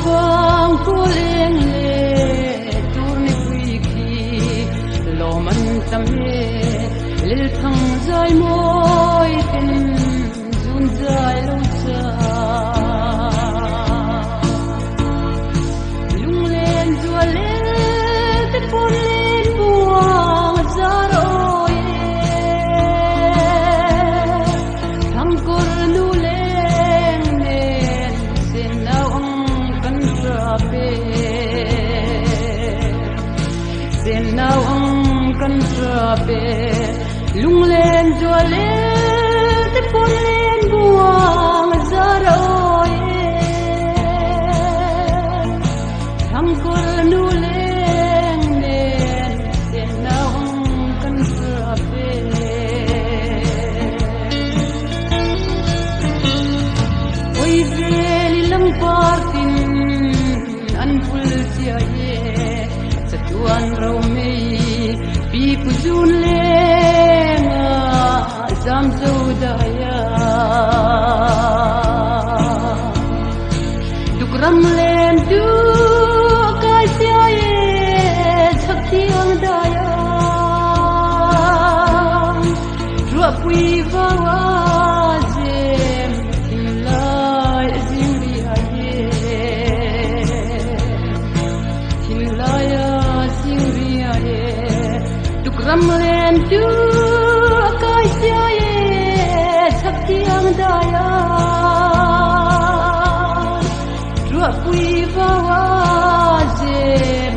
vang cô lên lệ tur ni quy khi lo man tâm he lil thăng rơi môi tin run rơi lâu xa lung lên rùa lên tất cuốn lên buông ra rồi thăng cor nu lên nên xin nào ông cần ra về xin nào ông cần ra về lung lên rùa lên tất cuốn lên buông ra rồi thăng cor nu lên nên xin nào ông cần ra về ôi về lăng partin an phul sia ye satuan romei pi pujun lenga zam zaudaya dukram len du kai sia ye chaktiang daya rua pui vawa jem hilai zingria ye hilaya zingria ye dukram len du kai sia ye chaktiang daya rua pui vawa jem